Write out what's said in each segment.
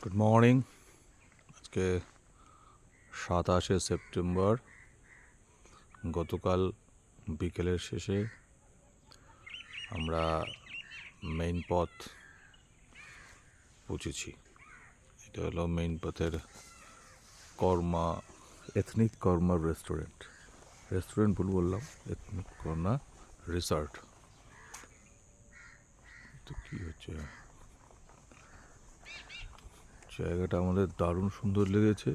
Good morning. আজকে 27শে September. গতকাল বিকেলের শেষে আমরা মেইন পথ পৌঁছেছি। এটা হলো মেইন পথের কর্মা এথনিক কর্মা রেস্টুরেন্ট। ভুল বললাম, এথনিক কর্মা রিসর্ট। তো কী হচ্ছে, জায়গাটা আমাদের দারুণ সুন্দর লেগেছে।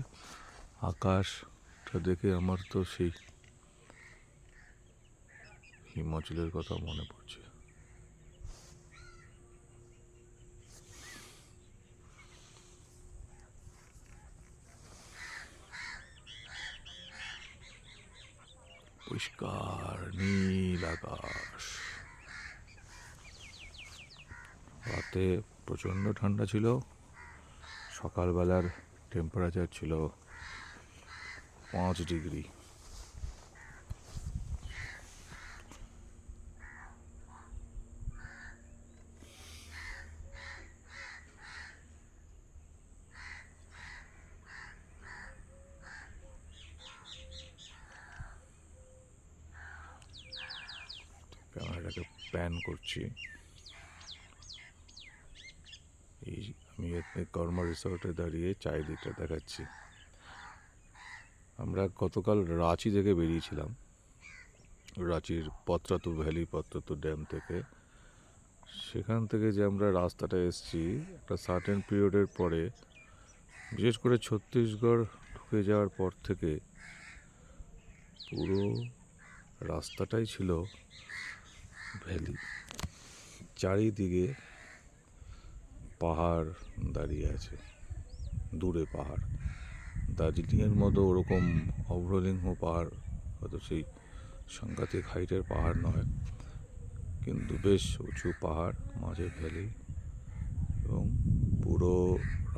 আকাশটা দেখে আমার তো সেই হিমাচলের কথা মনে পড়ছে। পরিষ্কার নীল আকাশ। রাতে প্রচণ্ড ঠান্ডা ছিল, সকালবেলার টেম্পারেচার ছিল 5 ডিগ্রি। ক্যামেরাটাকে প্যান করছি। এই আমি এথনিক কর্মা রিসর্টে দাঁড়িয়ে চারিদিকটা দেখাচ্ছি। আমরা গতকাল রাঁচি থেকে বেরিয়েছিলাম, রাঁচির পত্রাতু ভ্যালি, পত্রাতু ড্যাম থেকে। সেখান থেকে যে আমরা রাস্তাটা এসছি, একটা সার্টেন পিরিয়ডের পরে, বিশেষ করে ছত্তিশগড় ঢুকে যাওয়ার পর থেকে পুরো রাস্তাটাই ছিল ভ্যালি। চারিদিকে পাহাড় দাঁড়িয়ে আছে, দূরে পাহাড়। দার্জিলিংয়ের মতো ওরকম অভ্রলিঙ্গ পাহাড়, হয়তো সেই সাংঘাতিক হাইটের পাহাড় নয়, কিন্তু বেশ উঁচু পাহাড়, মাঝে ভ্যালি, এবং পুরো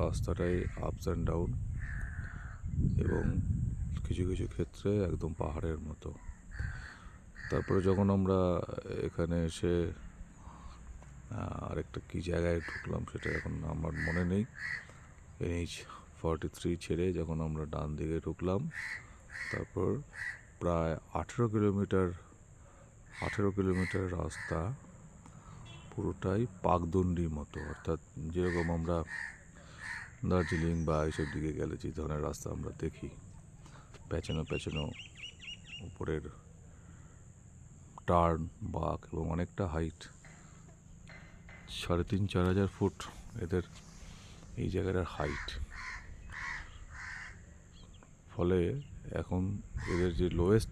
রাস্তাটাই আপস অ্যান্ড ডাউন, এবং কিছু কিছু ক্ষেত্রে একদম পাহাড়ের মতো। তারপরে যখন আমরা এখানে এসে আরেকটা কী জায়গায় ঢুকলাম, সেটা এখন আমার মনে নেই। NH-43 ছেড়ে যখন আমরা ডান দিকে ঢুকলাম, তারপর প্রায় 18 কিলোমিটার রাস্তা পুরোটাই পাকদণ্ডির মতো। অর্থাৎ যেরকম আমরা দার্জিলিং বা এইসব দিকে গেলে যে ধরনের রাস্তা আমরা দেখি, পেছানো পেছানো, উপরের টার্ন, বাঁক, এবং অনেকটা হাইট, 3,500-4,000 ফুট এদের এই জায়গাটার হাইট। ফলে এখন এদের যে লোয়েস্ট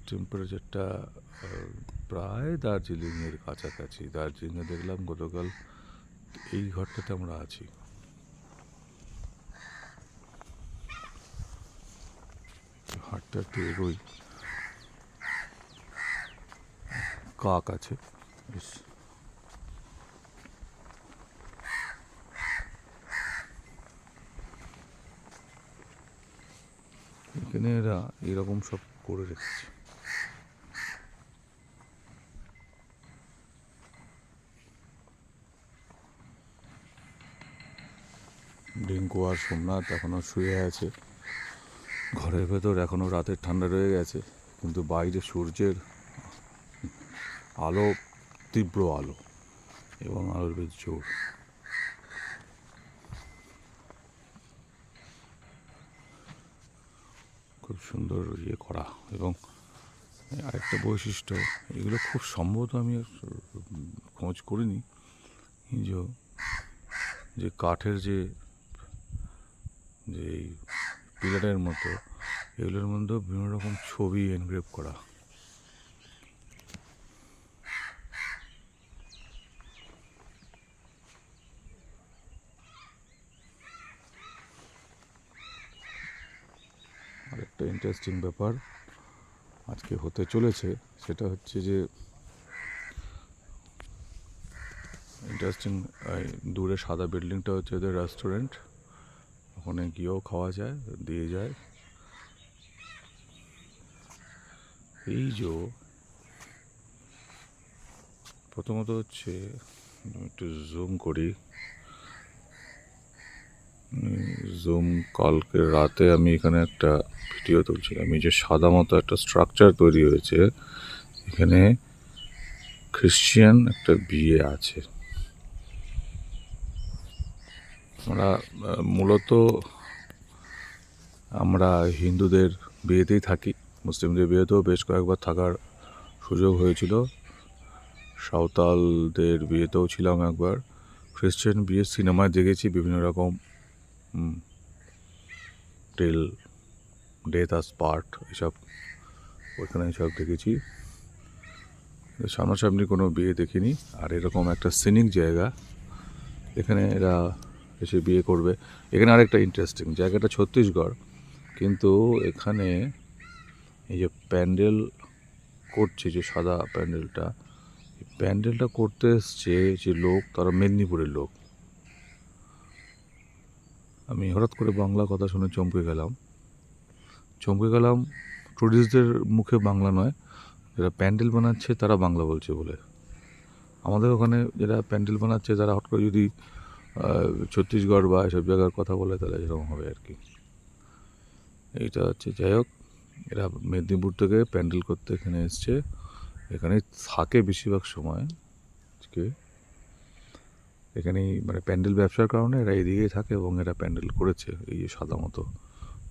টেম্পারেচারটা প্রায় দার্জিলিংয়ের কাছাকাছি। দার্জিলিংয়ে দেখলাম গতকাল এই ঘরটাতে আমরা আছি। হাটটা একটু এগোই, কাক আছে বেশ। এখানে এরা এরকম সব করে রেখেছে। রিঙ্কু আর সোমনাথ এখনও শুয়ে আছে। ঘরের ভেতর এখনও রাতের ঠান্ডা রয়ে গেছে, কিন্তু বাইরে সূর্যের আলো, তীব্র আলো, এবং আলোর বেশ জোর। খুব সুন্দর করা। এবং আরেকটা বৈশিষ্ট্য, এগুলো খুব সম্ভবত, আমি খোঁজ করিনি, যে কাঠের যে পিলারের মতো, এগুলোর মধ্যেও বিভিন্ন রকম ছবি এনগ্রেভ করা। আরেকটা ইন্টারেস্টিং ব্যাপার আজকে হতে চলেছে, সেটা হচ্ছে যে দূরে সাদা বিল্ডিংটা হচ্ছে এদের রেস্টুরেন্ট। ওখানে গিয়েও খাওয়া যায়, দিয়ে যায়। এই যে প্রথমত হচ্ছে, একটু জুম করি, জুম কালকে রাতে আমি এখানে একটা ভিডিও তুলছিলাম। এই যে সাদা মতো একটা স্ট্রাকচার তৈরি হয়েছে, এখানে খ্রিশ্চান একটা বিয়ে আছে। মূলত আমরা হিন্দুদের বিয়েতেই থাকি, মুসলিমদের বিয়েতেও বেশ কয়েকবার থাকার সুযোগ হয়েছিল, সাঁওতালদের বিয়েতেও ছিলাম একবার, খ্রিশ্চান বিয়ে সিনেমায় দেখেছি বিভিন্ন রকম, টিল ডেথ আস পার্ট, এসব ওইখানে সব দেখেছি। সামনাসামনি কোনো বিয়ে দেখিনি। আর এরকম একটা সিনিক জায়গা, এখানে এরা এসে বিয়ে করবে। এখানে আরেকটা ইন্টারেস্টিং জায়গাটা ছত্তিশগড়, কিন্তু এখানে এই যে প্যান্ডেল করছে, যে সাদা প্যান্ডেলটা, এই প্যান্ডেলটা করতে এসছে যে লোক, তারা মেদিনীপুরের লোক। আমি হঠাৎ করে বাংলা কথা শুনে চমকে গেলাম। টুরিস্টদের মুখে বাংলা নয়, যারা প্যান্ডেল বানাচ্ছে তারা বাংলা বলছে বলে। আমাদের ওখানে যারা প্যান্ডেল বানাচ্ছে তারা হট করে যদি ছত্তিশগড় বা এসব জায়গার কথা বলে তাহলে এরকম হবে আর কি। এইটা হচ্ছে, যাই হোক, এরা মেদিনীপুর থেকে প্যান্ডেল করতে এখানে এসছে, এখানে থাকে বেশিরভাগ সময়। এখানেই মানে প্যান্ডেল ব্যবসার কারণে এরা এদিকেই থাকে এবং এরা প্যান্ডেল করেছে এই যে সাদা মতো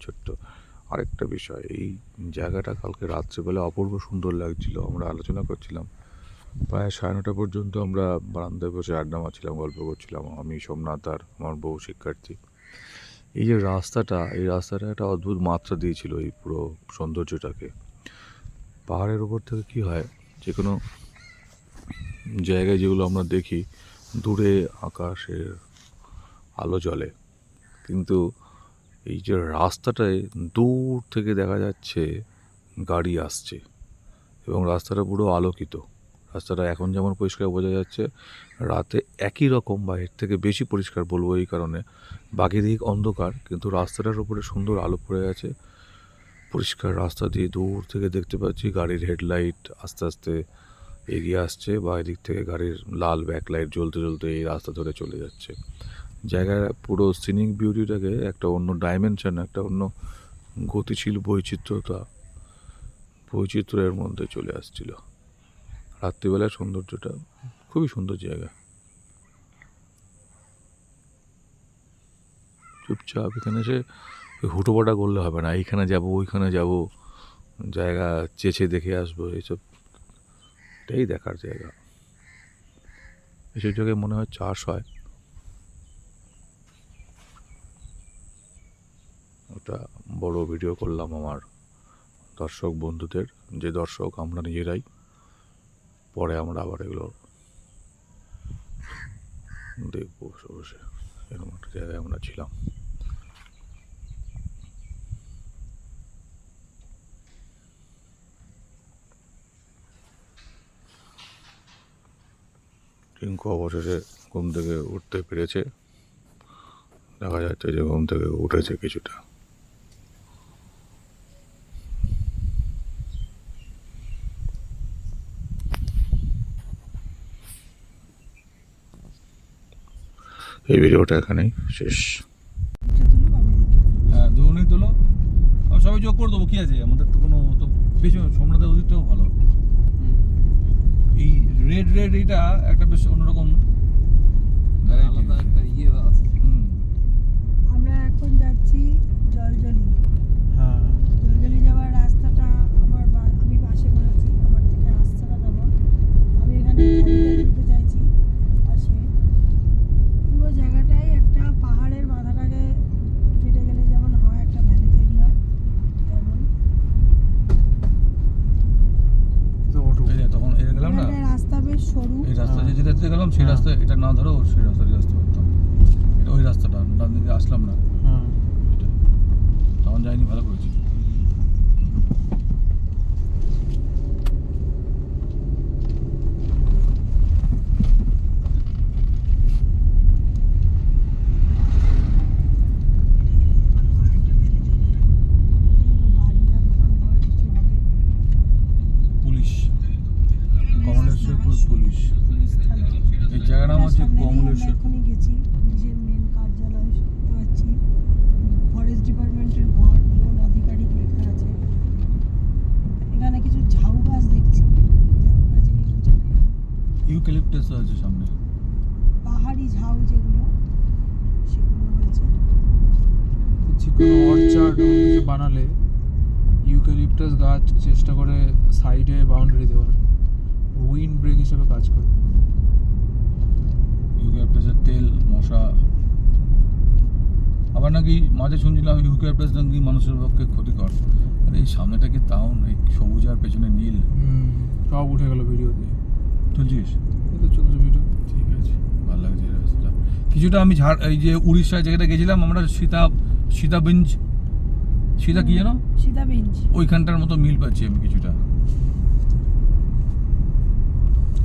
ছোট্ট। আরেকটা বিষয়, এই জায়গাটা কালকে রাত্রেবেলা অপূর্ব সুন্দর লাগছিল। আমরা আলোচনা করছিলাম প্রায় 9:30 পর্যন্ত, আমরা বারান্দায় বসে আড্ডা মারছিলাম, গল্প করছিলাম, আমি, সোমনাথ আর আমার বউ শিক্ষার্থী। এই যে রাস্তাটা, এই রাস্তাটা একটা অদ্ভুত মাত্রা দিয়েছিল এই পুরো সৌন্দর্যটাকে। পাহাড়ের উপর থেকে কি হয়, যে কোনো জায়গায় যেগুলো আমরা দেখি দূরে আকাশের আলো জ্বলে, কিন্তু এই যে রাস্তাটায় দূর থেকে দেখা যাচ্ছে গাড়ি আসছে এবং রাস্তাটা পুরো আলোকিত। রাস্তাটা এখন যেমন পরিষ্কার বোঝা যাচ্ছে, রাতে একই রকম বা এর থেকে বেশি পরিষ্কার বলবো এই কারণে, বাকি দিক অন্ধকার কিন্তু রাস্তাটার উপরে সুন্দর আলো পড়ে গেছে। পরিষ্কার রাস্তা দিয়ে দূর থেকে দেখতে পাচ্ছি গাড়ির হেডলাইট আস্তে আস্তে এগিয়ে আসছে, বা এদিক থেকে গাড়ির লাল ব্যাকলাইট জ্বলতে জ্বলতে এই রাস্তা ধরে চলে যাচ্ছে। জায়গার পুরো সিনিক বিউটিটাকে একটা অন্য ডাইমেনশন, একটা অন্য গতিশীল বৈচিত্র্যের মধ্যে চলে আসছিল। রাত্রিবেলার সৌন্দর্যটা খুবই সুন্দর জায়গা। চুপচাপ এখানে এসে হুটোপাটা করলে হবে না, এইখানে যাব ওইখানে যাব, জায়গা চেঁচে দেখে আসবো, এইসব এটাই দেখার জায়গা। এসব জায়গায় মনে হয় চাষ হয়। ওটা বড় ভিডিও করলাম আমার দর্শক বন্ধুদের, যে দর্শক আমরা নিজেরাই। পরে আমরা আবার এগুলো দেখবো বসে বসে। এরকম একটা জায়গায় আমরা ছিলাম। টিঙ্কু অবশেষে ঘুম থেকে উঠতে পেরেছে, দেখা যাচ্ছে যে ঘুম থেকে উঠেছে কিছুটা। এই ভিডিওটা এখানেই শেষ। হ্যাঁ, দুজনেই তোলো, সবাই যোগ করে দেবো, কি আছে আমাদের তো কোনো তো পেছনে সোমনাথের ওদিকটাও ভালো। এই রেড এইটা একটা বেশ অন্যরকম আলাদা একটা ইয়ে আছে। আমরা এখন যাচ্ছি জলজলি। হ্যাঁ, জলজলি যাওয়ার রাস্তাটা আমি পাশে বলেছি, আমার থেকে রাস্তাটা যেমন আমি এখানে ঘুরতে চাইছি পাশে। পুরো জায়গাটাই একটা পাহাড়ের মাথাটাকে কেটে গেলে যেমন হয়, একটা ভ্যালি তৈরি হয়, তেমন তখন এটা গেলাম না, একটা রাস্তা বেশ সরু। এই রাস্তা যে যেতে গেলাম সেই রাস্তায় এটা না ধরো সেই রাস্তা দিয়ে আসতে পারতাম। এটা ওই রাস্তাটা ডান দিকে আসলাম না, এটা তখন যাইনি, ভালো করেছি। বাড়িরা দোকানঘর কিছু হবে। পুলিশ, কমলেশ্বরপুর পুলিশ, পুলিশ থানা। এই জায়গাটা আমার হচ্ছে সামনে দিয়ে আমরা কমলেশ্বর। এখনই গেছি, পুলিশের মেন কার্যালয় দেখতে পাচ্ছি। ইউক্যালিপটাস আছে সামনে। পাহাড়ি ঝাউ যেগুলো সেগুলো হয়েছে। যে কোনো অর্চার্ড কিছু বানালে ইউক্যালিপটাস গাছ চেষ্টা করে সাইডে বাউন্ডারি দেওয়ার, উইন্ড ব্রেক হিসেবে কাজ করে। ইউক্যালিপটাসের তেল, মশা, আবার নাকি মাঝে শুনছিলাম ইউক্যালিপটাস নাকি মানুষের পক্ষে ক্ষতিকর। আর এই সামনেটা কি টাউন, এই সবুজ আর পেছনে নীল। সব উঠে গেল ভিডিও দিয়ে। চলছিস? এই তো চলছে ভিডিও। ঠিক আছে, ভালো লাগছে এই রাস্তাটা। কিছুটা আমি এই যে উড়িষ্যায় যেখানে গেছিলাম আমরা, সীতাবিঞ্জ, সীতা কি যেন, সীতাবিঞ্জ, ওইখানটার মতো মিল পাচ্ছি আমি কিছুটা।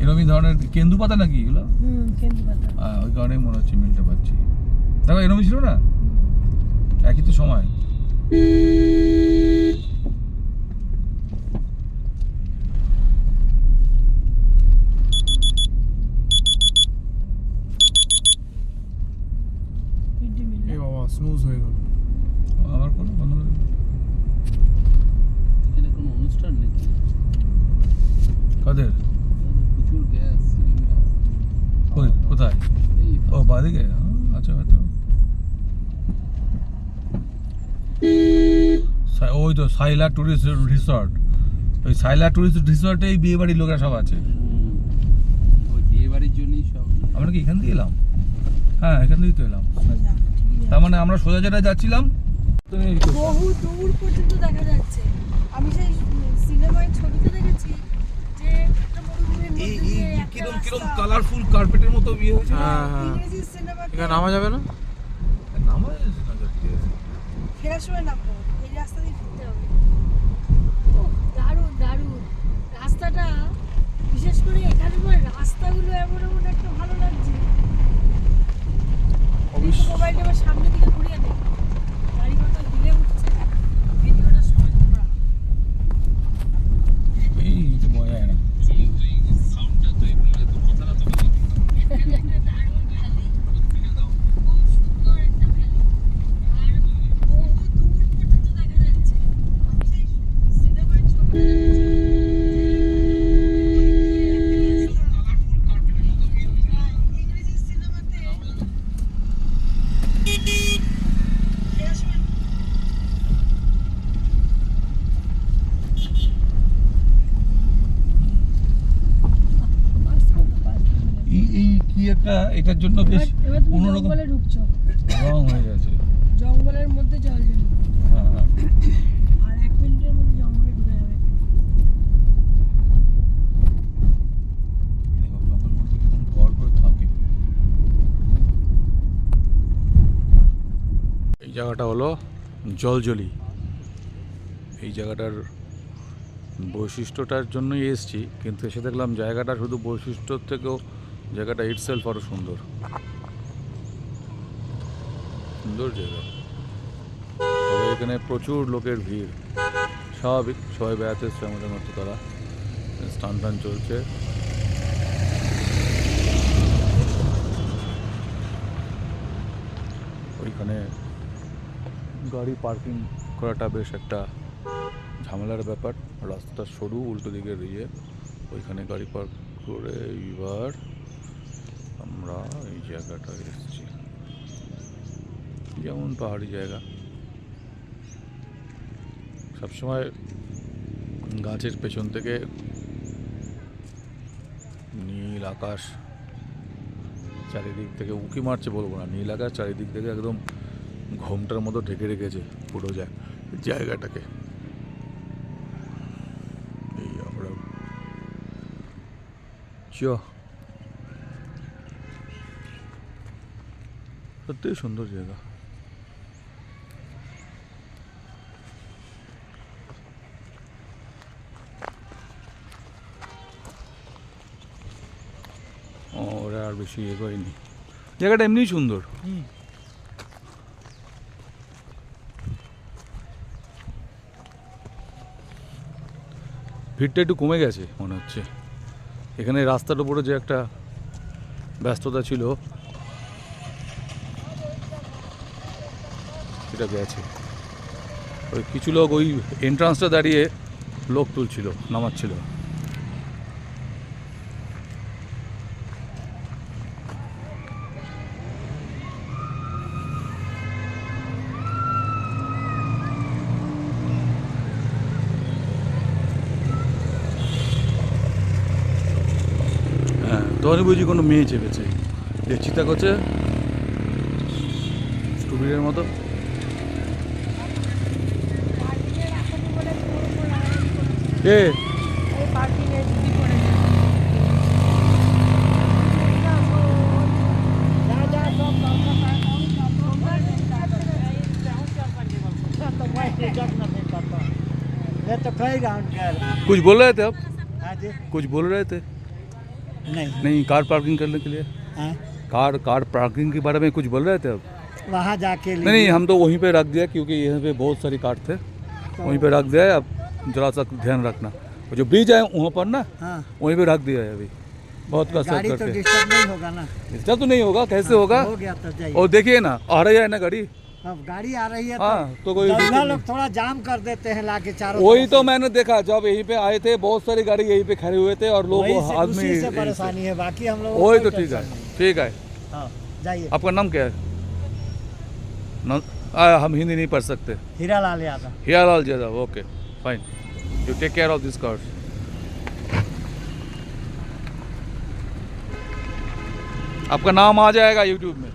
এরকমই ধরনের কেন্দু পাতা নাকি এগুলো? কেন্দ্রপাতা। ওই কারণেই মনে হচ্ছে মিলটা পাচ্ছি। দেখো এরকমই ছিল না, একই তো সময়। Mid day meal. এ বাবা, স্নুজ হয়ে গেল। আবার করো, বন্ধ করে দিও। এখানে কোনো অনুষ্ঠান নেই, কাদের? প্রচুর গ্যাস সিলিন্ডার। কোথায়? এই ও বাদিকে, আচ্ছা হয়তো। ওই তো সাইলা টুরিস্ট রিসর্ট, ওই সাইলা টুরিস্ট রিসর্টে এই বিয়ে বাড়ির লোকেরা সব আছে। ওই বিয়ে বাড়ির জন্যই সব। আমরা কি এখান দিয়ে এলাম? হ্যাঁ, এখান দিয়েই তো এলাম। সোজা, ঠিকই তার মানে আমরা সোজা যেটা যাচ্ছিলাম বহু দূর পর্যন্ত দেখা যাচ্ছে। আমি সেই সিনেমায় ছবিতে দেখেছি যে একটা মরুভূমির মধ্যে দিয়ে একটা কিরম কিরম রাস্তা। কালারফুল কার্পেটের মতো বিয়ে হয়েছে। ইংরেজি সিনেমাতে এখানে নামা যাবে না? নামা যাচ্ছে না, যাচ্ছে। ফেরার সময় নামবো, এই রাস্তা দিয়ে ফিরতে হবে। ওহ, দারুণ দারুণ রাস্তাটা, বিশেষ করে এখানকার রাস্তাগুলো এমন এমন একটা ভালো লাগছে। মোবাইলটা আবার সামনের দিকে ঘুরিয়ে নেই, গাড়ি কত হিলে উঠছে, ভিডিওটা সময় করা। এই তো বোঝা যায় না। সাউন্ডটা তো এগুলো তো কথাটা তো একটা দারুণ ভ্যালি, খুব সুন্দর একটা ভ্যালি, আর বহু দূর পর্যন্ত দেখা যাচ্ছে। আমি সেই সিনেমায় ছবিতে দেখেছি ইংরেজি সিনেমাতে ফেরার সময় এই কি একটা এটার জন্য বেশ এবার তুমি অন্যরকম জঙ্গলে ঢুকছো, রং হয়ে গেছে। জঙ্গলের মধ্যে জল জমি, হ্যাঁ হ্যাঁ। আর 1 মিনিটের মধ্যে জঙ্গলে ঢুকে যাবে। দেখো জঙ্গলের মধ্যে কিরকম ঘর করে থাকে। এই জায়গাটা হলো জলজলি। এই জায়গাটার বৈশিষ্ট্যটার জন্যই এসেছি, কিন্তু এসে দেখলাম জায়গাটা শুধু বৈশিষ্ট্যর থেকেও জায়গাটা ইটসেলফ আরও সুন্দর। সুন্দর জায়গা, তবে এখানে প্রচুর লোকের ভিড়। স্বাভাবিক, সবাই বেড়াতে এসছে আমাদের মতো, তারা স্নান টান চলছে। ওইখানে গাড়ি পার্কিং করাটা বেশ একটা ঝামেলার ব্যাপার। রাস্তাটা সরু, উল্টো দিকে দিয়ে ওইখানে গাড়ি পার্ক করে এইবার আমরা এই জায়গাটা এসেছি। যেমন পাহাড়ি জায়গা, সবসময় গাছের পেছন থেকে নীল আকাশ চারিদিক থেকে উঁকি মারছে বলবো না, নীল আকাশ চারিদিক থেকে একদম ঘোমটার মতো ঢেকে রেখেছে পুরো জায়গাটাকে। এই আমরা সত্যি সুন্দর জায়গা। ওরা আর বেশি এগোয়নি, জায়গাটা এমনিই সুন্দর। ভিড়টা একটু কমে গেছে মনে হচ্ছে। এখানে রাস্তার উপরে যে একটা ব্যস্ততা ছিল সেটা গেছে। ওই কিছু লোক ওই এন্ট্রান্সটা দাঁড়িয়ে লোক তুলছিল, নামাচ্ছিল। তখনই বুঝি কোনো মেয়ে চেপেছে, যে চিন্তা করছে স্টুপিডের মতো। এ मैं तो कई राउंड कर कुछ बोल रहे थे आप? हाँ जी कुछ बोल रहे थे? नहीं नहीं, कार पार्किंग करने के लिए। हाँ कार पार्किंग के बारे में कुछ बोल रहे थे आप? वहाँ जाके नहीं, हम तो वहीं पे रख दिया क्योंकि यहाँ पे बहुत सारी कार थे, वहीं पे रख दिया है। अब जरा सा ध्यान रखना, वो जो ब्रिज है वहाँ पर ना, हाँ वहीं पे रख दिया है अभी, बहुत कसरत गाड़ी तो करके। डिस्टर्ब नहीं होगा ना। डिस्टर्ब तो नहीं होगा, कैसे होगा? हो गया तो जाइए। और देखिए ना, आ रही है ना गाड़ी। अब गाड़ी आ रही है हाँ, तो कोई दंगा दिक्कत लोग थोड़ा जाम कर देते हैं लाके चारों वही तरफ तो से। मैंने देखा, जब यहीं पे आए थे बहुत सारी गाड़ी यहीं पे खड़े हुए थे और लोग वही से- आदमी। उसी से परेशानी है, बाकी हम लोग वही तो ठीक है, ठीक है। हाँ जाइए। आपका नाम क्या है? हम हिंदी नहीं पढ़ सकते। Hira Lal Yadav. Hiralal Yadav, okay fine. You take care of this card. आपका नाम आ जाएगा यूट्यूब में।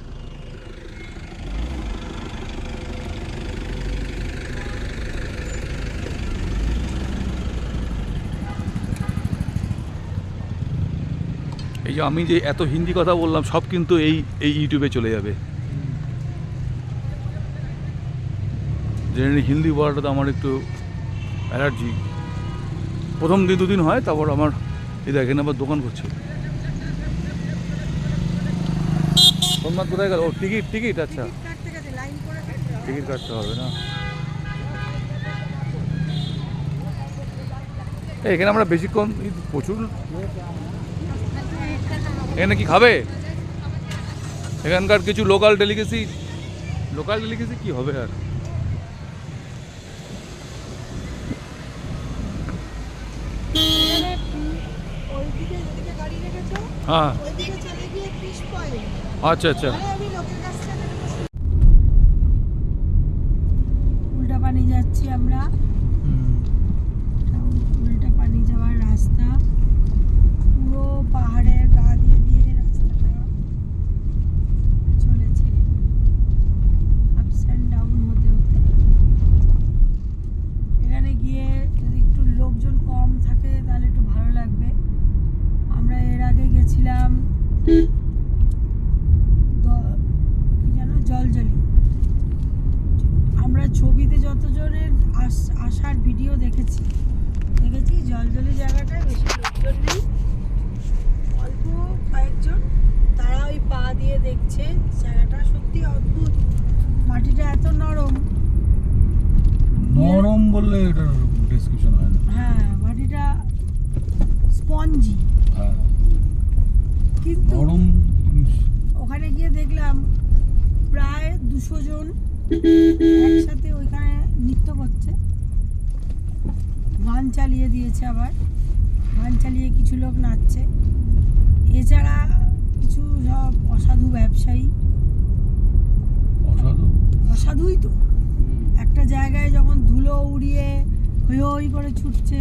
এই যে আমি যে এত হিন্দি কথা বললাম সব কিন্তু এই ইউটিউবে চলে যাবে। জেনারেলি হিন্দি বলাটা তো আমার একটু অ্যালার্জি। প্রথম দিন দুদিন হয়, তারপর আমার এই দেখেন আবার দোকান করছে। সোমনাথ কোথায় গেল? ও টিকিট আচ্ছা, টিকিট কাটতে হবে না। এখানে আমরা বেশিক্ষণ প্রচুর। এখানে কি খাবে? এখানকার কিছু লোকাল ডেলিকেসি কি হবে আর? হ্যাঁ আচ্ছা আচ্ছা। উল্টা পানি যাচ্ছি আমরা, উল্টা পানি যাওয়ার রাস্তা, পুরো পাহাড়ের গা দিয়ে দিয়ে রাস্তাটা চলেছে, আপস অ্যান্ড ডাউন হতে হতে। এখানে গিয়ে যদি একটু লোকজন কম থাকে তাহলে একটু ভালো লাগবে। আমরা এর আগে গেছিলাম কি যেন, জলজলি। আমরা ছবিতে যতজনের আসার ভিডিও দেখেছি জলজলি জায়গাটায় বেশি লোকজন নেই, অল্প কয়েকজন, তারা ওই পা দিয়ে দেখছে। জায়গাটা সত্যি অদ্ভুত, মাটিটা এত নরম। নরম বললে এটার ডেসক্রিপশন হয় না। হ্যাঁ, মাটিটা স্পঞ্জি, হ্যাঁ কিন্তু নরম জিনিস। ওখানে গিয়ে দেখলাম প্রায় 200 জন একসাথে ওইখানে নৃত্য করছে। গান চালিয়ে দিয়েছে, আবার গান চালিয়ে কিছু লোক নাচছে। এছাড়া কিছু সব অসাধু ব্যবসায়ী, অসাধুই তো, একটা জায়গায় যখন ধুলো উড়িয়ে হই হই করে ছুটছে,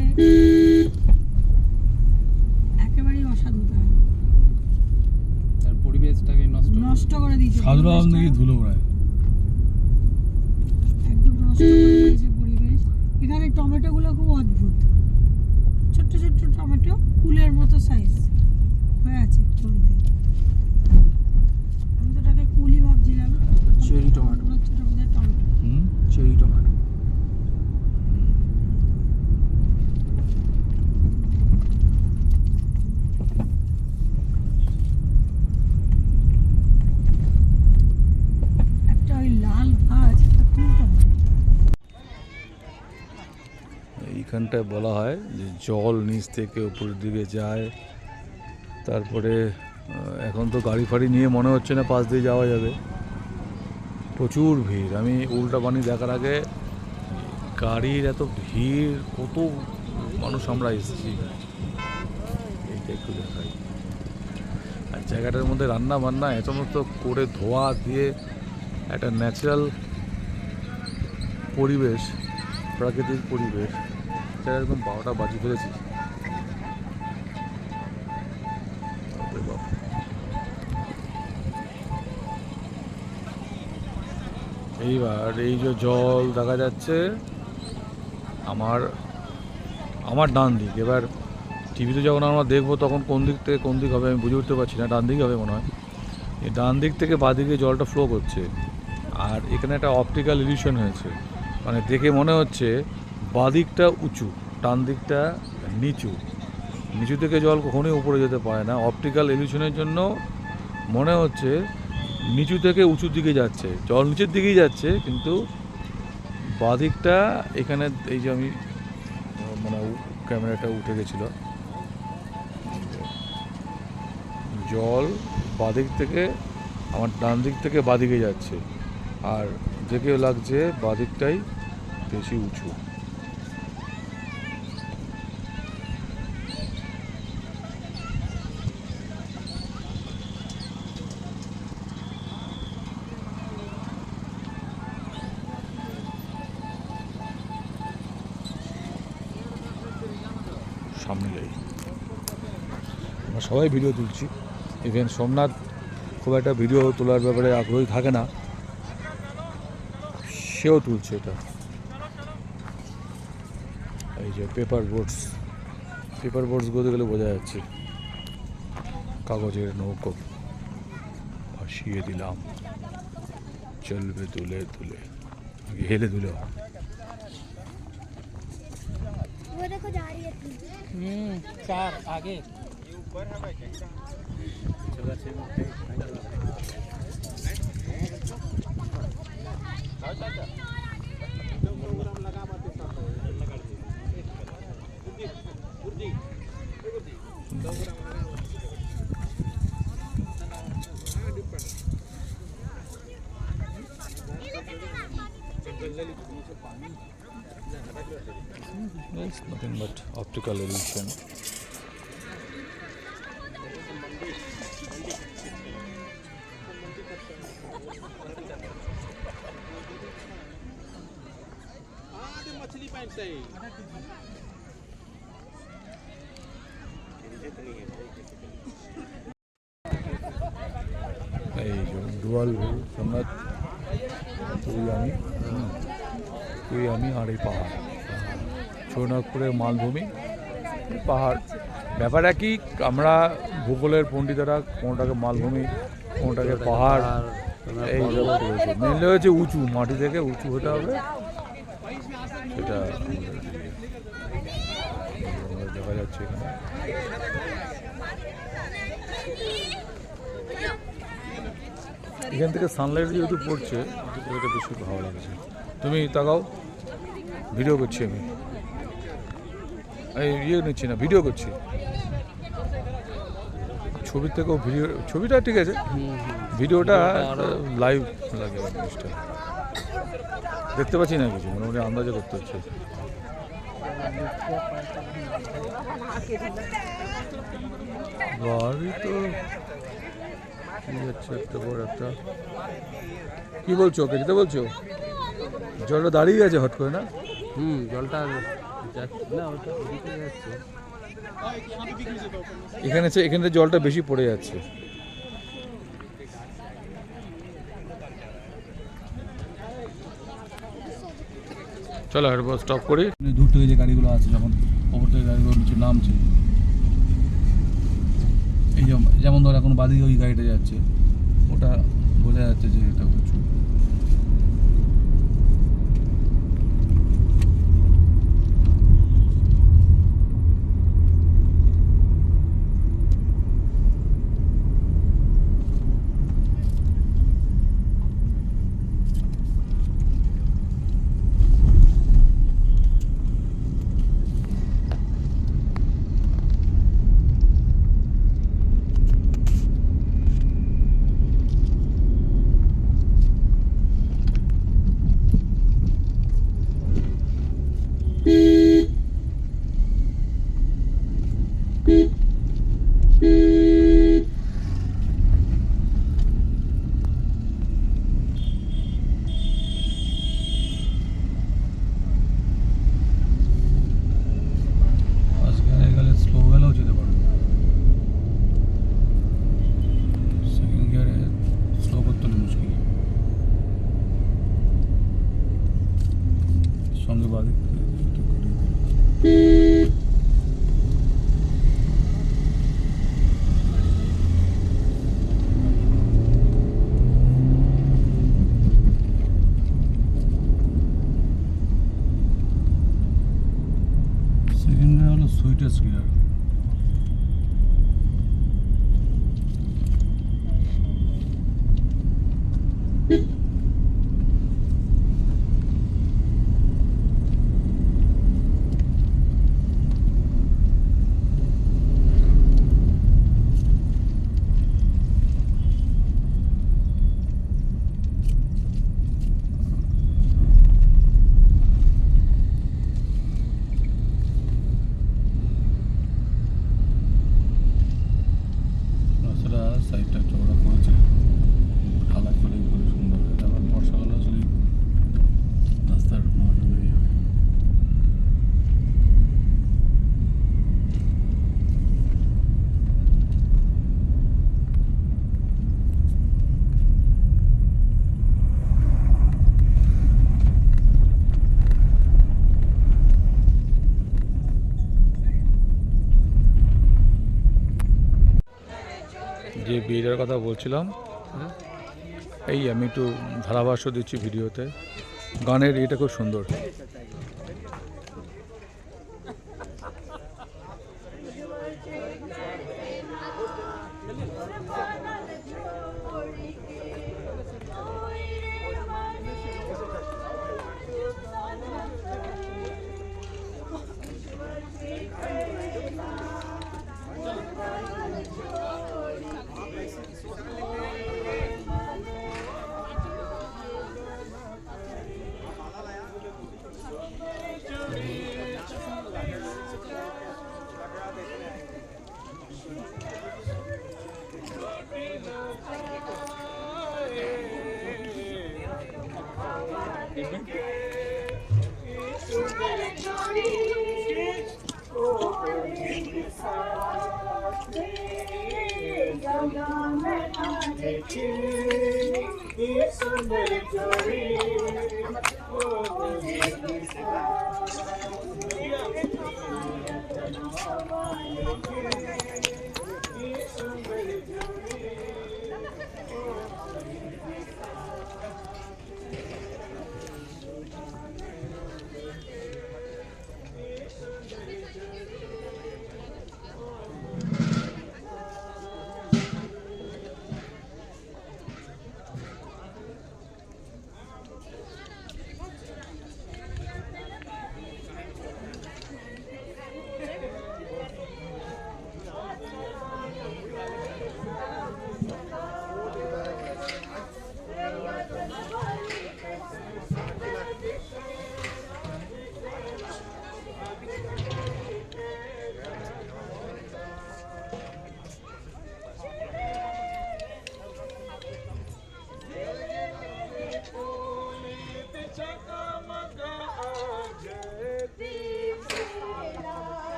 একেবারেই অসাধুতা, তার পরিবেশটাকে নষ্ট করে দিয়েছে। সাধুরা পরিবেশটা নাকি ধুলো ওড়ায়। একদম নষ্ট করে দিয়েছে পরিবেশ। এখানে টমেটোগুলো খুব অদ্ভুত, ছোট্ট ছোট্ট টমেটো, ফুলের মতো সাইজ হয়ে আছে ছবিতে। আমি তো ওটাকে কুলই ভাবছিলাম। Cherry tomato. ছোট ছোট টমেটো, চেরি টমেটো। একটা ওই লাল গাছ, একটা তুলতে হবে। এইখানটায় বলা হয় যে জল নিচ থেকে উপরের দিকে যায়, তারপরে এখন তো গাড়ি ফাড়ি নিয়ে মনে হচ্ছে না পাশ দিয়ে যাওয়া যাবে, প্রচুর ভিড়। আমি উল্টা পানি দেখার আগে গাড়ির এত ভিড়, কত মানুষ আমরা এসেছি, এইটা একটু দেখাই। আর জায়গাটার মধ্যে রান্না বান্না এ সমস্ত করে ধোয়া দিয়ে একটা ন্যাচারাল পরিবেশ, প্রাকৃতিক পরিবেশ, সেটা একদম 12টা বাজি ফেলেছি। বাপরে বাপ। এইবার এই যে জল দেখা যাচ্ছে আমার আমার ডান দিক। এবার টিভিতে যখন আমরা দেখবো তখন কোন দিক থেকে কোন দিক হবে আমি বুঝে উঠতে পারছি না, ডান দিকে হবে মনে হয়। এই ডান দিক থেকে বাঁ দিকে জলটা ফ্লো করছে, আর এখানে একটা অপটিক্যাল ইলিউশন হয়েছে, মানে দেখে মনে হচ্ছে বাঁ দিকটা উঁচু, ডান দিকটা নিচু। নিচু থেকে জল কখনোই উপরে যেতে পারে না, অপটিক্যাল ইলিউশনের জন্য মনে হচ্ছে নিচু থেকে উঁচুর দিকে যাচ্ছে, জল নিচের দিকেই যাচ্ছে, কিন্তু বাঁ দিকটা এখানে এই যে আমি মানে ক্যামেরাটা উঠে গেছিলো, জল বাঁ দিক থেকে আমার ডান দিক থেকে বাঁ দিকে যাচ্ছে, আর দেখেও লাগছে বাঁ দিকটাই বেশি উঁচু। সামনে যাই, আমরা সবাই ভিডিও তুলছি, ইভেন সোমনাথ খুব একটা ভিডিও তোলার ব্যাপারে আগ্রহী থাকে না, সেও তুলছে এটা। এই যে পেপার বোটস বলতে গেলে বোঝা যাচ্ছে কাগজের নৌকো ভাসিয়ে দিলাম, চলবে তুলে তুলে, হেলে দুলে। वो देखो जा रही है 4 आगे It's nothing but optical illusion. এই যে ডুয়াল ভিউ, সোমনাথ তুই আমি আর এই পাহাড়, ছোটনাগপুরের মালভূমি পাহাড়। ব্যাপারটা কি, আমরা ভূগোলের পণ্ডিতেরা কোনটাকে মালভূমি কোনটাকে পাহাড় এই মেনলি হচ্ছে উঁচু, মাটি থেকে উঁচু হতে হবে, সেটা দেখা যাচ্ছে এখানে। এখান থেকে সানলাইট যেহেতু পড়ছে এটা বেশি ভালো লাগছে। তুমি তাকাও, ভিডিও করছি আমি, এই ইয়ে নিচ্ছি না, ভিডিও করছি। ছবির থেকেও ভিডিও, ছবিটা ঠিক আছে, ভিডিওটা লাইভ লাগে জিনিসটা, দেখতে পাচ্ছি না কিছু, মোটামুটি আন্দাজে করতে হচ্ছে। গাড়ি তো কি যাচ্ছে একটা বড় একটা, কি বলছো ওকে যেতে বলছো? জলটা দাঁড়িয়ে গেছে হট করে না? জলটা যাচ্ছে না, ওটা ওদিকে যাচ্ছে। এখানে জলটা বেশি পড়ে যাচ্ছে। চলো এরপর স্টপ করি। দূর থেকে যে গাড়িগুলো আছে, যখন ওপর থেকে গাড়িগুলো নিচে নামছে, এই যেমন ধর এখন বাদিকে ওই গাড়িটা যাচ্ছে, ওটা বোঝা যাচ্ছে যে এটা উঁচু। সাইডটা চওড়া করেছে, ঢালাই করলেই খুবই সুন্দর। এটা আবার বর্ষাকালে আসলে রাস্তার মাঠে বেরিয়ে যাবে। যে বিয়েটার কথা বলছিলাম, এই আমি একটু ধারাভাষ্য দিচ্ছি ভিডিওতে। গানের এটা খুব সুন্দর।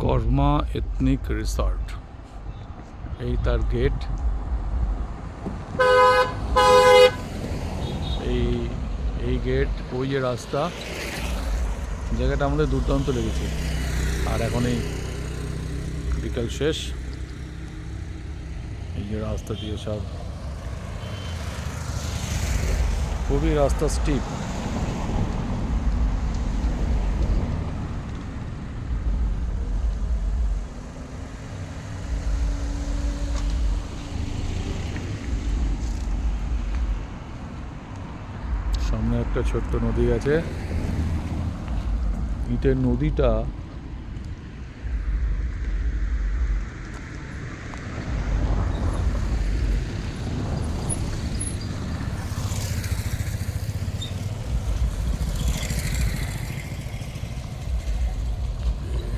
কর্মা এথনিক রিসর্ট, এই তার গেট। এই গেট, ওই যে রাস্তা, জায়গাটা আমাদের দুর্দান্ত লেগেছে। আর এখন এই বিকাল শেষ, এই যে রাস্তা দিয়ে সব, খুবই রাস্তা স্টিপ। সামনে একটা ছোট্ট নদী আছে, ইটের নদীটা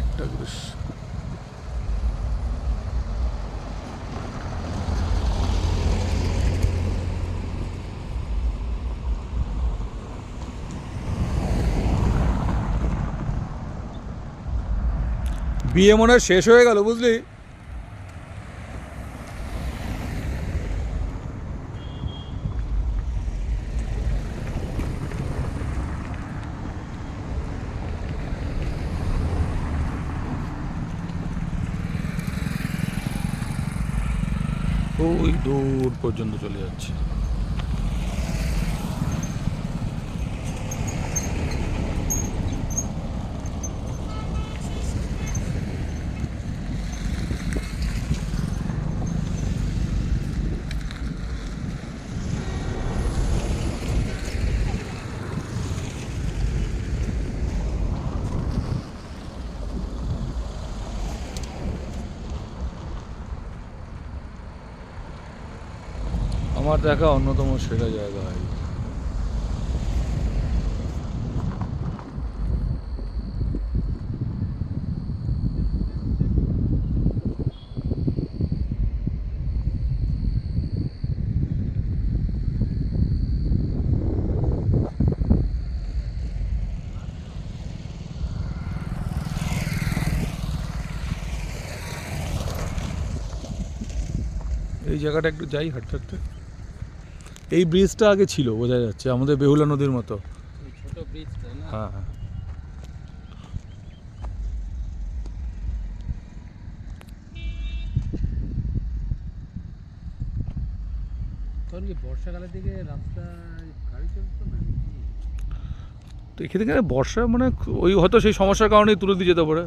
একটা দৃশ্য। বিয়ে মনে হয় শেষ হয়ে গেল, বুঝলি? ওই দূর পর্যন্ত চলে যাচ্ছে। আমার দেখা অন্যতম সেরা জায়গা। এই জায়গাটা একটু যাই হাঁটতে হাঁটতে। এই ব্রিজটা আগে ছিল, বোঝা যাচ্ছে আমাদের বেহুলা নদীর মতো। ছোট ব্রিজটা না? হ্যাঁ হ্যাঁ। তখন কি বর্ষাকালের দিকে রাস্তায় গাড়ি চলতো না? তো এখানে থেকে বর্ষা মানে ওই হয়তো সেই সমস্যার কারণেই তুলে দিয়ে যেতে পারে।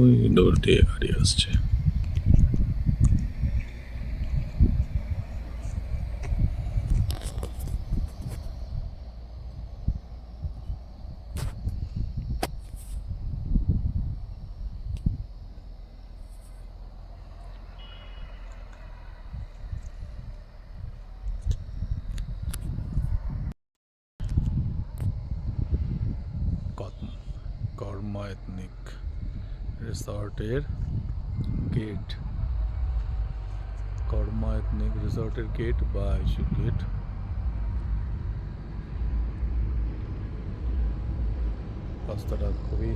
ওই দৌড় দিয়ে গাড়ি আসছে। কর্মা এথনিক রিসর্টের গেট, কর্মা এথনিক রিসর্টের গেট বা ইস্যু গেট। রাস্তাটা খুবই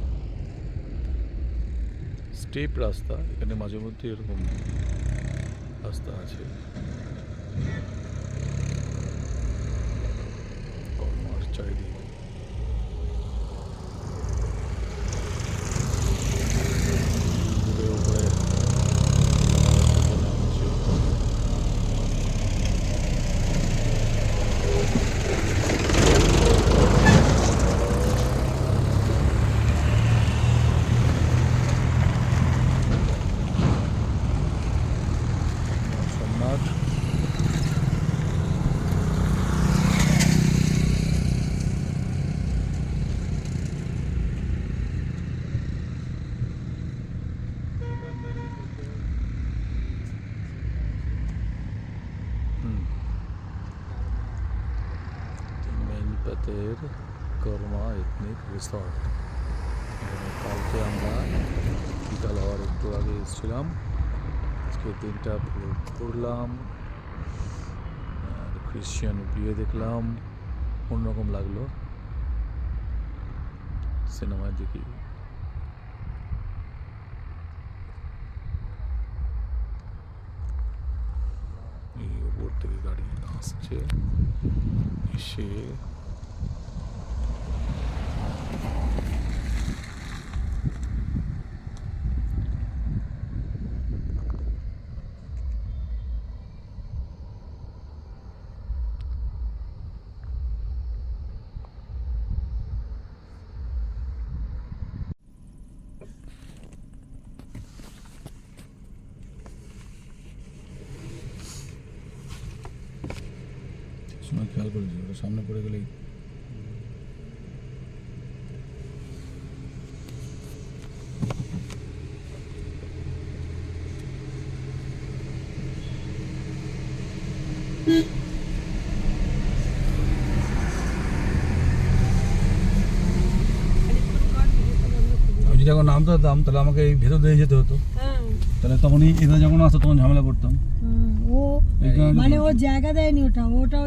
স্টেপ রাস্তা, এখানে মাঝে মধ্যে এরকম রাস্তা আছে। কর্মার চারিদিকে সোমনাথ। মেনপাতের কর্মা এথনিক রিসর্ট। কালকে আমরা বিকাল হওয়ার একটু আগে এসেছিলাম, আজকে দিনটা পুরো ঘুরলাম, ক্রিশ্চিয়ান বিয়ে দেখলাম, অন্যরকম লাগলো। সিনেমায় দেখি এই উপর থেকে গাড়ি আসছে, এসে সময় খেয়াল করেছি ওটা সামনে পড়ে গেলেই আমি যদি এখন নামতে হতাম তাহলে আমাকে এই ভেতর দিয়ে যেতে হতো, হ্যাঁ তাহলে তখনই এরা যখন আসতো তখন ঝামেলা করতাম। ও মানে ওর জায়গা দেয়নি, ওটা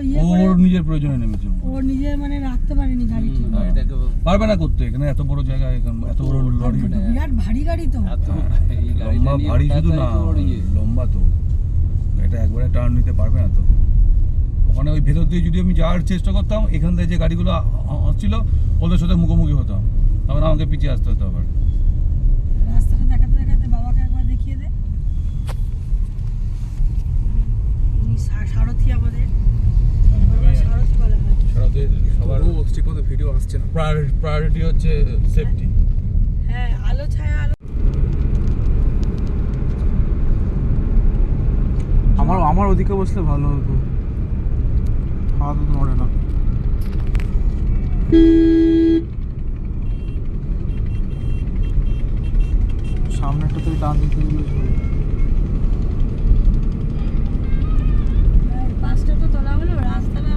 ইয়ে করে ওর নিজের প্রয়োজনে নেমেছে, ওর নিজের মানে রাখতে পারেনি গাড়ি ঠিক এটাকে পারবে না করতে, এখানে এত বড় জায়গা, এত বড় লরি, বিরাট ভারী গাড়ি তো। এই গাড়িটা লম্বা নিয়ে ভারী শুধু না, ওঠাটাই তো ওর ইয়ে। লম্বা তো, এটা একবারে টার্ন নিতে পারবে না তো। ওখানে ওই ভেতর দিয়ে যদি আমি যাওয়ার চেষ্টা করতাম, এখান থেকে যে গাড়িগুলো আসছিল ওদের সাথে মুখোমুখি হতাম, তখন আমাকে পিছিয়ে আসতে হতো আবার। রাস্তাটা দেখাতে দেখাতে বাবাকে একবার দেখিয়ে দে। উনি সারথি আমাদের, আমরা সারথি বলা হয়। সারাদের সবার ঠিকমতো ভিডিও আসছে না। প্রায়োরিটি হচ্ছে সেফটি। হ্যাঁ আলো ছায়া আলো আমার ওদিকে বসলে ভালো হতো, হাত তো নড়ে না। সামনেটা থেকে টান দিতে দিলে চলবে। পাঁচটা তো তোলা হলো রাস্তাটা।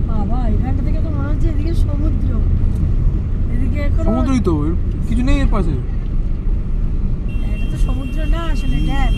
বাবা এখানটা থেকে তো মনে হচ্ছে এদিকে সমুদ্র, এদিকে এখন সমুদ্রই তো, কিছু নেই এর পাশে। এটা তো সমুদ্র না আসলে ড্যাম।